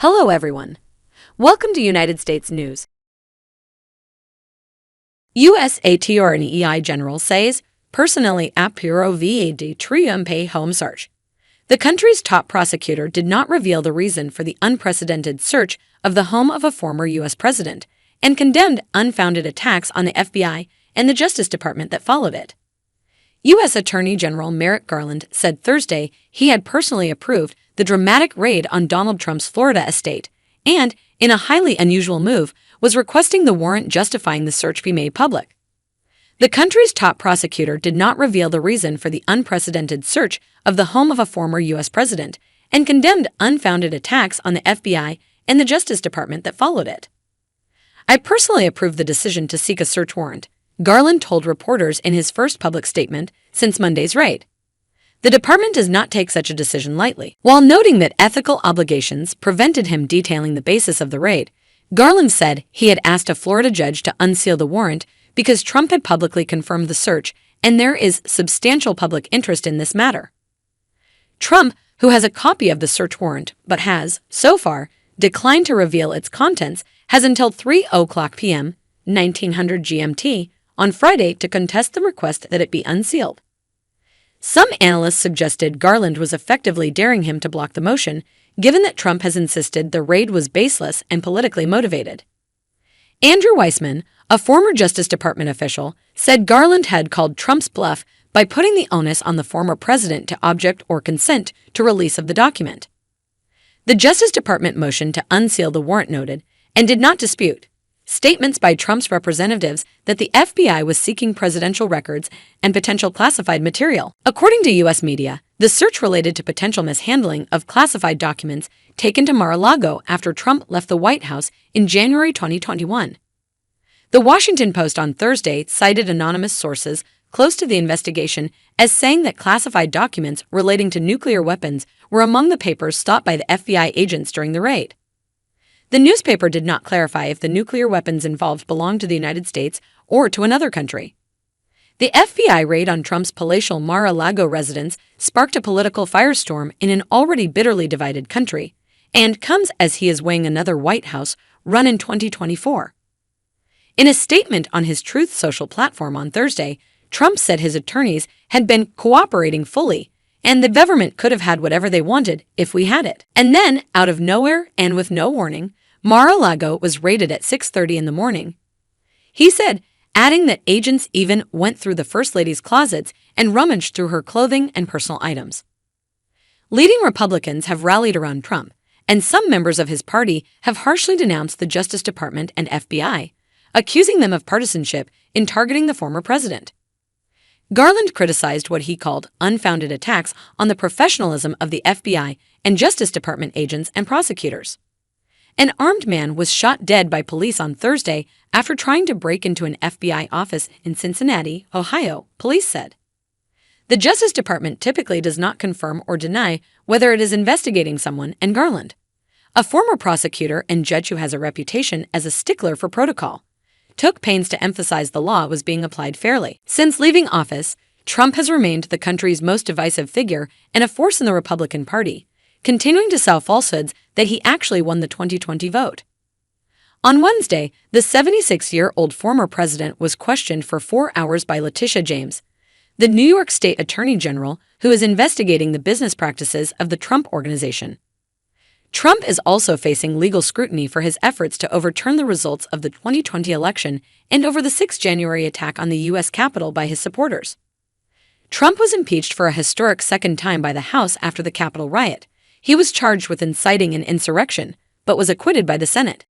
Hello, everyone. Welcome to United States News. US Attorney General says personally apuró VAD triumphé home search. The country's top prosecutor did not reveal the reason for the unprecedented search of the home of a former U.S. president and condemned unfounded attacks on the FBI and the Justice Department that followed it. U.S. Attorney General Merrick Garland said Thursday he had personally approved the dramatic raid on Donald Trump's Florida estate and, in a highly unusual move, was requesting the warrant justifying the search be made public. The country's top prosecutor did not reveal the reason for the unprecedented search of the home of a former U.S. president and condemned unfounded attacks on the FBI and the Justice Department that followed it. I personally approved the decision to seek a search warrant, Garland told reporters in his first public statement since Monday's raid. The department does not take such a decision lightly. While noting that ethical obligations prevented him detailing the basis of the raid, Garland said he had asked a Florida judge to unseal the warrant because Trump had publicly confirmed the search and there is substantial public interest in this matter. Trump, who has a copy of the search warrant but has, so far, declined to reveal its contents, has until 3:00 p.m., 1900 GMT, on Friday to contest the request that it be unsealed. Some analysts suggested Garland was effectively daring him to block the motion, given that Trump has insisted the raid was baseless and politically motivated. Andrew Weissmann, a former Justice Department official, said Garland had called Trump's bluff by putting the onus on the former president to object or consent to release of the document. The Justice Department motion to unseal the warrant noted, and did not dispute, statements by Trump's representatives that the FBI was seeking presidential records and potential classified material. According to U.S. media, the search related to potential mishandling of classified documents taken to Mar-a-Lago after Trump left the White House in January 2021. The Washington Post on Thursday cited anonymous sources close to the investigation as saying that classified documents relating to nuclear weapons were among the papers sought by the FBI agents during the raid. The newspaper did not clarify if the nuclear weapons involved belonged to the United States or to another country. The FBI raid on Trump's palatial Mar-a-Lago residence sparked a political firestorm in an already bitterly divided country, and comes as he is weighing another White House run in 2024. In a statement on his Truth Social platform on Thursday, Trump said his attorneys had been cooperating fully, and the government could have had whatever they wanted if we had it. And then, out of nowhere and with no warning, Mar-a-Lago was raided at 6:30 in the morning. He said, adding that agents even went through the First Lady's closets and rummaged through her clothing and personal items. Leading Republicans have rallied around Trump, and some members of his party have harshly denounced the Justice Department and FBI, accusing them of partisanship in targeting the former president. Garland criticized what he called unfounded attacks on the professionalism of the FBI and Justice Department agents and prosecutors. An armed man was shot dead by police on Thursday after trying to break into an FBI office in Cincinnati, Ohio, police said. The Justice Department typically does not confirm or deny whether it is investigating someone, and Garland, a former prosecutor and judge who has a reputation as a stickler for protocol, took pains to emphasize the law was being applied fairly. Since leaving office, Trump has remained the country's most divisive figure and a force in the Republican Party, continuing to sell falsehoods that he actually won the 2020 vote. On Wednesday, the 76-year-old former president was questioned for 4 hours by Letitia James, the New York State Attorney General who is investigating the business practices of the Trump Organization. Trump is also facing legal scrutiny for his efforts to overturn the results of the 2020 election and over the 6 January attack on the U.S. Capitol by his supporters. Trump was impeached for a historic second time by the House after the Capitol riot. He was charged with inciting an insurrection, but was acquitted by the Senate.